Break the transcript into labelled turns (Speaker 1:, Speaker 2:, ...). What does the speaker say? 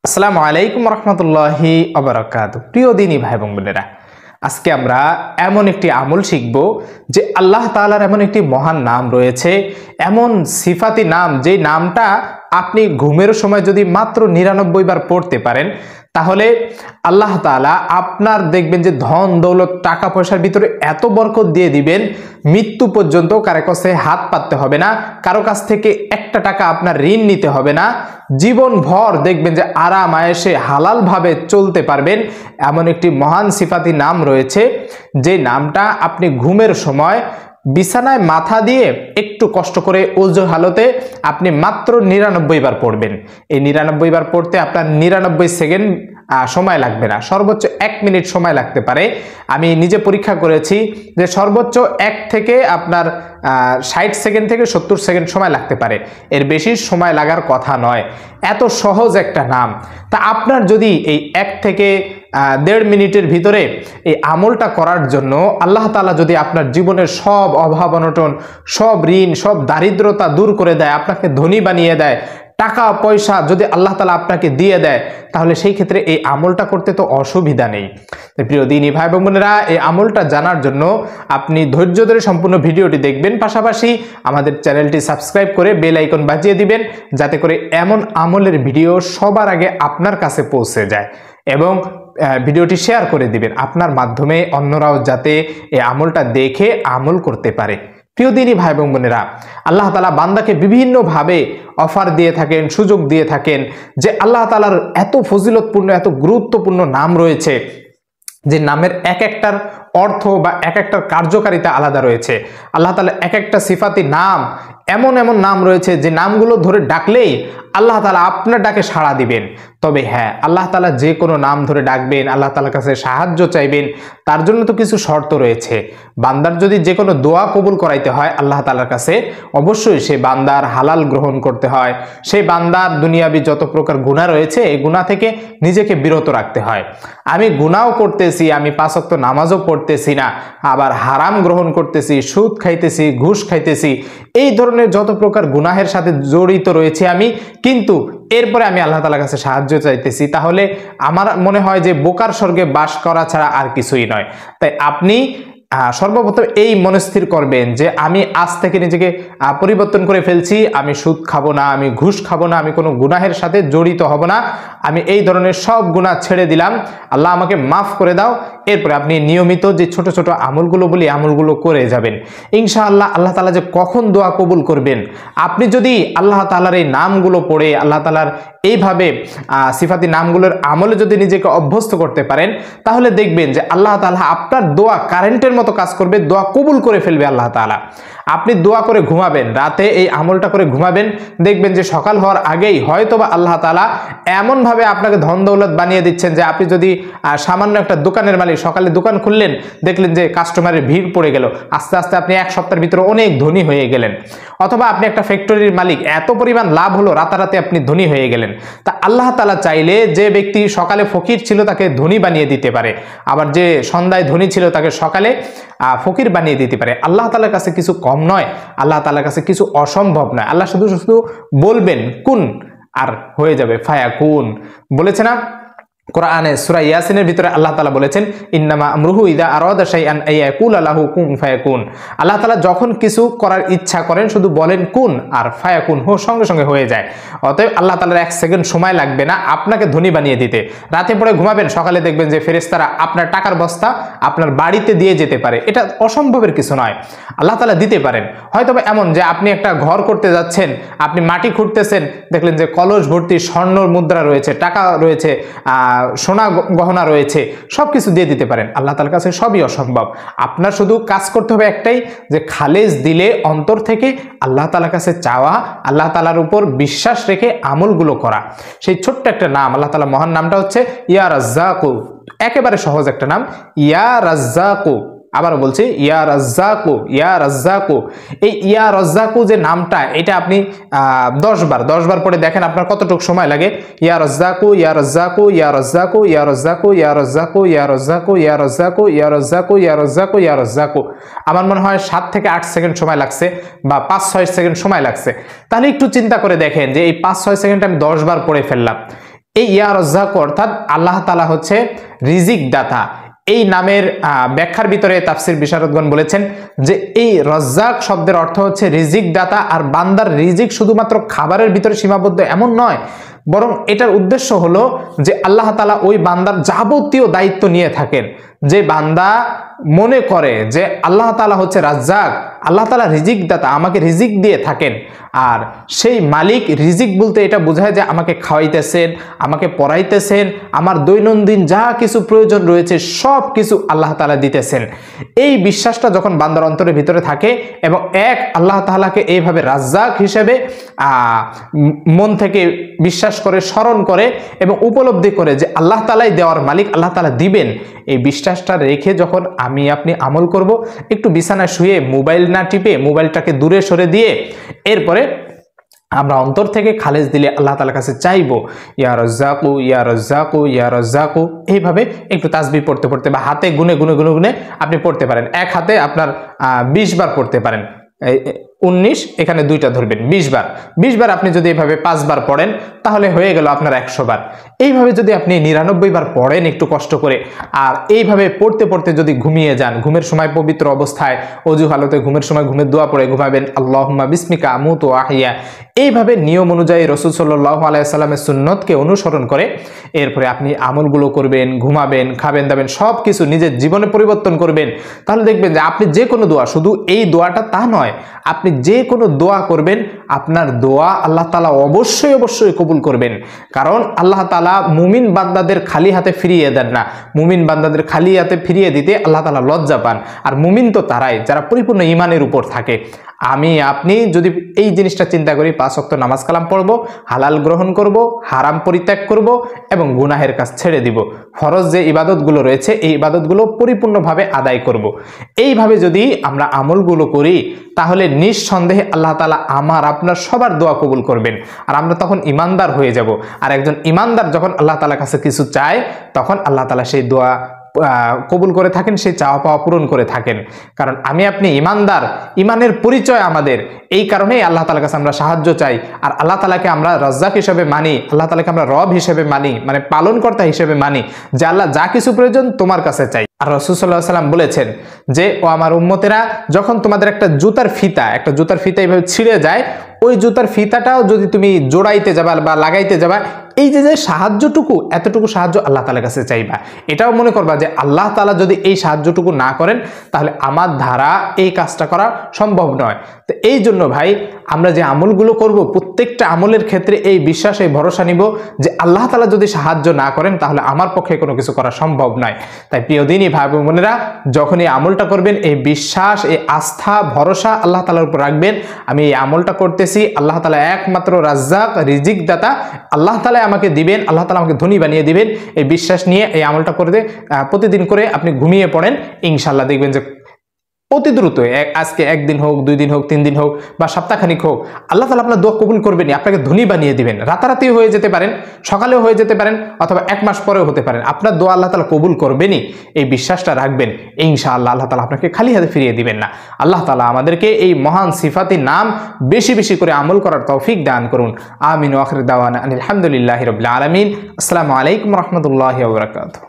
Speaker 1: আসসালামু আলাইকুম রহমতুল্লাহি ওয়াবারাকাতুহু। প্রিয় দিনী ভাই এবং বোনেরা, আজকে আমরা এমন একটি আমল শিখব যে আল্লাহ তাআলার এমন একটি মহান নাম রয়েছে, এমন সিফাতি নাম, যে নামটা আপনি ঘুমের সময় যদি মাত্র 99 বার পড়তে পারেন, তাহলে আল্লাহ তাআলা আপনার দেখবেন যে ধন দৌলত টাকা পয়সার ভিতরে এত বরকত দিয়ে দিবেন, মৃত্যু পর্যন্ত কারো কাছে হাত পাততে হবে না, কারো কাছ থেকে একটা টাকা আপনার ঋণ নিতে হবে না, জীবনভর দেখবেন যে আরাম আয়েশে হালাল ভাবে চলতে পারবেন। এমন একটি মহান সিফাতি নাম রয়েছে, যে নামটা আপনি ঘুমের সময় বিছানায় মাথা দিয়ে একটু কষ্ট করে ওযু হালতে আপনি মাত্র 99 বার পড়বেন। এই 99 বার পড়তে আপনার 99 সেকেন্ড সময় লাগবে না, সর্বোচ্চ 1 মিনিট সময় লাগতে পারে। আমি নিজে পরীক্ষা করেছি যে সর্বোচ্চ 1 থেকে আপনার 60 সেকেন্ড থেকে 70 সেকেন্ড সময় লাগতে পারে, এর বেশি সময় লাগার কথা নয়। এত সহজ একটা নাম। তা আপনার যদি এই 1 থেকে 1.5 মিনিটের ভিতরে এই আমলটা করার জন্য আল্লাহ তাআলা যদি আপনার জীবনের সব অভাব অনটন, সব ঋণ, সব দারিদ্রতা দূর করে দেয়, আপনাকে ধনী বানিয়ে দেয়, টাকা পয়সা যদি আল্লাহ তাআলা আপনাকে দিয়ে দেয়, তাহলে সেই ক্ষেত্রে এই আমলটা করতে তো অসুবিধা নেই। প্রিয় দিনী ভাই এবং বোনেরা, এই আমলটা জানার জন্য আপনি ধৈর্য ধরে সম্পূর্ণ ভিডিওটি দেখবেন, পাশাপাশি আমাদের চ্যানেলটি সাবস্ক্রাইব করে বেল আইকন বাজিয়ে দিবেন, যাতে করে এমন আমলের ভিডিও সবার আগে আপনার কাছে পৌঁছে যায়, এবং ভিডিওটি শেয়ার করে দিবেন আপনার মাধ্যমে অন্যরাও যাতে এই আমলটা দেখে আমল করতে পারে। প্রিয় দিনী ভাই এবং বোনেরা, আল্লাহ তাআলা বান্দাকে বিভিন্নভাবে অফার দিয়ে থাকেন, সুযোগ দিয়ে থাকেন, যে আল্লাহ তাআলার এত ফজিলতপূর্ণ, এত গুরুত্বপূর্ণ নাম রয়েছে, যে নামের এক একটার অর্থ বা এক একটার কার্যকারিতা আলাদা রয়েছে। আল্লাহ তাআলা এক একটা সিফাতি নাম, এমন এমন নাম রয়েছে যে নামগুলো ধরে ডাকলেই আল্লাহ তাআলা আপনার ডাকে সাড়া দিবেন। তবে হ্যাঁ, আল্লাহ তাআলা যে কোনো নাম ধরে ডাকবেন, আল্লাহ তাআলার কাছে সাহায্য চাইবেন, তার জন্য তো কিছু শর্ত রয়েছে। বান্দার যদি যে কোনো দোয়া কবুল করাইতে হয় আল্লাহ তাআলার কাছে, অবশ্যই সে বান্দার হালাল গ্রহণ করতে হয়, সেই বান্দার দুনিয়াবি যত প্রকার গুনাহ রয়েছে এই গুনাহ থেকে নিজেকে বিরত রাখতে হয়। আমি গুনাহও করতেছি, আমি 5 ওয়াক্ত নামাজও পড়তেছি না, আবার হারাম গ্রহণ করতেছি, সুদ খাইতেছি, ঘুষ খাইতেছি, এই ধরনের যত প্রকার গুনাহের সাথে জড়িত রয়েছে আমি, কিন্তু এরপরে আমি আল্লাহ তাআলার কাছে সাহায্য চাইতেছি, তাহলে আমার মনে হয় যে বোকার স্বর্গে বাস করা ছাড়া আর কিছুই নয়। তাই আপনি সর্বপ্রথম এই মনস্থির করবেন যে আমি আজ থেকে নিজেকে পরিবর্তন করে ফেলছি, আমি সুদ খাবো না, আমি ঘুষ খাবো না, আমি কোনো গুনাহের সাথে জড়িত হব না, আমি এই ধরনের সব গুনাহ ছেড়ে দিলাম, আল্লাহ আমাকে মাফ করে দাও। এরপরে আপনি নিয়মিত যে ছোট ছোট আমলগুলো বলি, আমলগুলো করে যাবেন, ইনশাআল্লাহ আল্লাহ তাআলা যে কখন দোয়া কবুল করবেন। আপনি যদি আল্লাহ তাআলার এই নামগুলো পড়ে, আল্লাহ তাআলার এইভাবে সিফাতি নামগুলোর আমলে যদি নিজেকে অভ্যস্ত করতে পারেন, তাহলে দেখবেন যে আল্লাহ তাআলা আপনার দোয়া কারেন্টের মতো কাজ করবে, দোয়া কবুল করে ফেলবে আল্লাহ তাআলা। আপনি দোয়া করে ঘুমাবেন, রাতে এই আমলটা করে ঘুমাবেন, দেখবেন যে সকাল হওয়ার আগেই হয়তোবা আল্লাহ তাআলা এমনভাবে আপনাকে ধন দৌলত বানিয়ে দিচ্ছেন যে আপনি যদি সামান্য একটা দোকানের মালিক, সকালে দোকান খুললেন, দেখলেন যে কাস্টমারের ভিড় পড়ে গেল, আস্তে আস্তে আপনি 1 সপ্তাহের ভিতরে অনেক ধনী হয়ে গেলেন। অথবা আপনি একটা ফ্যাক্টরির মালিক, এত পরিমাণ লাভ হলো, রাতারাতি আপনি ধনী হয়ে গেলেন। তা আল্লাহ তাআলা চাইলে যে ব্যক্তি সকালে ফকির ছিল তাকে ধনী বানিয়ে দিতে পারে, আবার যে সন্ধ্যায় ধনী ছিল তাকে সকালে ফকির বানিয়ে দিতে পারে। আল্লাহ তাআলার কাছে কিছু কম নয়, আল্লাহ তাআলার কাছে কিছু অসম্ভব নয়। আল্লাহ শুধু শুধু বলবেন কুন, আর হয়ে যাবে, ফায়াকুন। বলেছে না কোরআনে সূরা ইয়াসিনের ভিতরে আল্লাহ তাআলা বলেছেন, ইন্নামা আমরুহু ইযা আরাদা শাইআন আইয়াকুলা লাহু কুন ফায়াকুন। আল্লাহ তাআলা যখন কিছু করার ইচ্ছা করেন শুধু বলেন কুন, আর ফায়াকুন সঙ্গে সঙ্গে হয়ে যায়। অতএব আল্লাহ তাআলার 1 সেকেন্ড সময় লাগবে না আপনাকে ধনী বানিয়ে দিতে। রাতে পড়ে ঘুমাবেন, সকালে দেখবেন যে ফেরেশতারা আপনার টাকার বস্তা আপনার বাড়িতে দিয়ে যেতে পারে। এটা অসম্ভবের কিছু নয়, আল্লাহ তাআলা দিতে পারেন। হয়তো এমন যে আপনি একটা ঘর করতে যাচ্ছেন, আপনি মাটি খুঁড়তেছেন, দেখলেন যে কলস ভর্তি স্বর্ণ মুদ্রা রয়েছে, টাকা রয়েছে, সোনা গহনা রয়েছে, সবকিছু দিয়ে দিতে পারেন। আল্লাহ তাআলার কাছে সবই অসম্ভব। আপনার শুধু কাজ করতে হবে একটাই, যে খালেস দিলে অন্তর থেকে আল্লাহ তাআলার কাছে চাওয়া, আল্লাহ তাআলার উপর বিশ্বাস রেখে আমলগুলো করা। সেই ছোট্ট একটা নাম, আল্লাহ তাআলার মহান নামটা হচ্ছে ইয়া রাজ্জাকু। একেবারে সহজ একটা নাম, ইয়া রাজ্জাকু। আবার বলছি, ইয়া রাজ্জাকু, ইয়া রাজ্জাকু। এই ইয়া রাজ্জাকু যে নামটা, এটা আপনি 10 বার পড়ে দেখেন আপনার কতটুকু সময় লাগে। ইয়া রাজ্জাকু, ইয়া রাজ্জাকু, ইয়া রাজ্জাকু, ইয়া রাজ্জাকু, ইয়া রাজ্জাকু, ইয়া রাজ্জাকু, ইয়া রাজ্জাকু, ইয়া রাজ্জাকু, ইয়া রাজ্জাকু, ইয়া রাজ্জাকু। আমার মনে হয় 7 থেকে 8 সেকেন্ড সময় লাগছে, বা 5-6 সেকেন্ড সময় লাগছে। তাহলে একটু চিন্তা করে দেখেন যে এই 5-6 সেকেন্ড আমি 10 বার পড়ে ফেললাম। এই ইয়া রাজ্জাক অর্থাৎ আল্লাহ তাআলা হচ্ছে রিজিক দাতা। এই নামের ব্যাখ্যার ভিতরে তাফসীর বিশারদগণ বলেছেন যে এই রাজ্জাক শব্দের অর্থ হচ্ছে রিজিক দাতা। আর বান্দার রিজিক শুধুমাত্র খাবারের ভিতরে সীমাবদ্ধ এমন নয়, বরং এটার উদ্দেশ্য হলো যে আল্লাহ তাআলা ওই বান্দার যাবতীয় দায়িত্ব নিয়ে থাকেন। যে বান্দা মনে করে যে আল্লাহ তাআলা হচ্ছে রাজ্জাক, আল্লাহ তাআলা রিজিক দাতা, আমাকে রিজিক দিয়ে থাকেন, আর সেই মালিক রিজিক বলতে এটা বোঝায় যে আমাকে খাওয়াইতেছেন, আমাকে পড়াইতেছেন, আমার দৈনন্দিন যা কিছু প্রয়োজন রয়েছে সব কিছু আল্লাহ তাআলা দিতেছেন। এই বিশ্বাসটা যখন বান্দার অন্তরের ভিতরে থাকে এবং এক আল্লাহ তাআলাকে এইভাবে রাজ্জাক হিসেবে মন থেকে বিশ্বাস করে, স্মরণ করে এবং উপলব্ধি করে যে আল্লাহ তাআলাই দেওয়ার মালিক, আল্লাহ তাআলা দিবেন, এই বিশ্বাসটা রেখে যখন আমি আপনি আমল করব, একটু বিছানায় শুয়ে মোবাইল না টিপে মোবাইলটাকে দূরে সরে দিয়ে এরপরে আমরা অন্তর থেকে খালেজ দিলে আল্লাহ তাআলার কাছে চাইবো ইয়া রাজ্জাকু ইয়া রাজ্জাকু ইয়া রাজ্জাকু, এইভাবে একটু তাসবিহ পড়তে পড়তে বা হাতে গুনে গুনে গুনে গুনে আপনি পড়তে পারেন। এক হাতে আপনার 20 বার পড়তে পারেন, 19 এখানে দুইটা ধরবেন, 20 বার। 20 বার আপনি যদি এভাবে 5 বার পড়েন তাহলে হয়ে গেল আপনার 100 বার। এইভাবে যদি আপনি 99 বার পড়েন একটু কষ্ট করে, আর এইভাবে পড়তে পড়তে যদি ঘুমিয়ে যান, ঘুমের সময় পবিত্র অবস্থায় অজু হালতে ঘুমের সময় ঘুমের দোয়া পড়ে ঘুমাবেন, আল্লাহুম্মা বিসমিকা আমুতু ওয়া আহইয়া, এইভাবে নিয়ম অনুযায়ী রাসূল সাল্লাল্লাহু আলাইহি ওয়াসাল্লামের সুন্নতকে অনুসরণ করে এরপরে আপনি আমলগুলো করবেন, ঘুমাবেন, খাবেন দাবেন, সব কিছু নিজের জীবনে পরিবর্তন করবেন। তাহলে দেখবেন যে আপনি যে কোনো দোয়া, শুধু এই দোয়াটা তা নয়, আপনি যে কোনো দোয়া করবেন আপনার দোয়া আল্লাহ তাআলা অবশ্যই অবশ্যই কবুল করবেন। কারণ আল্লাহ তাআলা মুমিন বান্দাদের খালি হাতে ফিরিয়ে দেন না। মুমিন বান্দাদের খালি হাতে ফিরিয়ে দিতে আল্লাহ তাআলা লজ্জা পান। আর মুমিন তো তারাই যারা পরিপূর্ণ ঈমানের উপর থাকে। আমি আপনি যদি এই জিনিসটা চিন্তা করি, 5 ওয়াক্ত নামাজ কালাম পড়ব, হালাল গ্রহণ করব, হারাম পরিত্যাগ করব এবং গুনাহের কাজ ছেড়ে দিব, ফরজ যে ইবাদতগুলো রয়েছে এই ইবাদতগুলো পরিপূর্ণভাবে আদায় করব, এইভাবে যদি আমরা আমলগুলো করি তাহলে নিঃসন্দেহে আল্লাহ তাআলা আমার আপনার সবার দোয়া কবুল করবেন। আর আমরা তখন ইমানদার হয়ে যাব। আর একজন ইমানদার যখন আল্লাহ তাআলার কাছে কিছু চায় তখন আল্লাহ তাআলা সেই দোয়া কবুল করে থাকেন, সেই চাওয়া পাওয়া পূরণ করে থাকেন। কারণ আমি আপনি ইমানদার, ইমানের পরিচয় আমাদের, এই কারণেই আল্লাহ তাআলার কাছে আমরা সাহায্য চাই। আর আল্লাহ তাআলাকে আমরা রাজ্জাক হিসেবে মানি, আল্লাহ তাআলাকে আমরা রব হিসেবে মানি, মানে পালনকর্তা হিসেবে মানি, যে আল্লাহ যা কিছু প্রয়োজন তোমার কাছে চাই। আর রাসূল সাল্লাল্লাহু আলাইহি ওয়াসাল্লাম বলেছেন যে ও আমার উম্মতেরা, যখন তোমাদের একটা জুতার ফিতা এইভাবে ছিঁড়ে যায়, ওই জুতার ফিতাটাও যদি তুমি জোড়াইতে যাবা বা লাগাইতে যাবা, এই যে সাহায্যটুকু, এতটুকু সাহায্য আল্লাহ তাআলার কাছে চাইবা। এটাও মনে করবা যে আল্লাহ তাআলা যদি এই সাহায্যটুকু না করেন তাহলে আমার দ্বারা এই কাজটা করা সম্ভব নয়। তো এই জন্য ভাই আমরা যে আমলগুলো করব প্রত্যেকটা আমলের ক্ষেত্রে এই বিশ্বাস, এই ভরসা নিব যে আল্লাহ তাআলা যদি সাহায্য না করেন তাহলে আমার পক্ষে কোনো কিছু করা সম্ভব নয়। তাই প্রিয় দিনী ভাই বোনেরা, যখন এই আমলটা করবেন এই বিশ্বাস, এই আস্থা, ভরসা আল্লাহ তাআলার উপর রাখবেন। আমি এই আমলটা করতেছি, আল্লাহ তাআলা একমাত্র রাজ্জাক, রিজিক দাতা, আল্লাহ তাআলা আমাকে দিবেন, আল্লাহ তাআলা আমাকে ধনী বানিয়ে দিবেন, এই বিশ্বাস নিয়ে এই আমলটা করতে প্রতিদিন করে আপনি ঘুমিয়ে পড়েন, ইনশাআল্লাহ দেখবেন যে অতি দ্রুত, আজকে 1 দিন হোক, 2 দিন হোক, 3 দিন হোক বা সপ্তাহখানিক হোক, আল্লাহ তাআলা আপনার দোয়া কবুল করবেনই, আপনাকে ধনী বানিয়ে দিবেন। রাতারাতি হয়ে যেতে পারেন, সকালেও হয়ে যেতে পারেন, অথবা 1 মাস পরেও হতে পারেন। আপনার দোয়া আল্লাহ তাআলা কবুল করবেনই, এই বিশ্বাসটা রাখবেন, ইনশাআল্লাহ আল্লাহ তাআলা আপনাকে খালি হাতে ফিরিয়ে দিবেন না। আল্লাহ তাআলা আমাদেরকে এই মহান সিফাতি নাম বেশি বেশি করে আমল করার তৌফিক দান করুন। আমিন ওয়া আখির দাওয়ানা আলহামদুলিল্লাহি রাব্বিল আলামিন। আসসালামু আলাইকুম ওয়া রাহমাতুল্লাহি ওয়া বারাকাতুহু।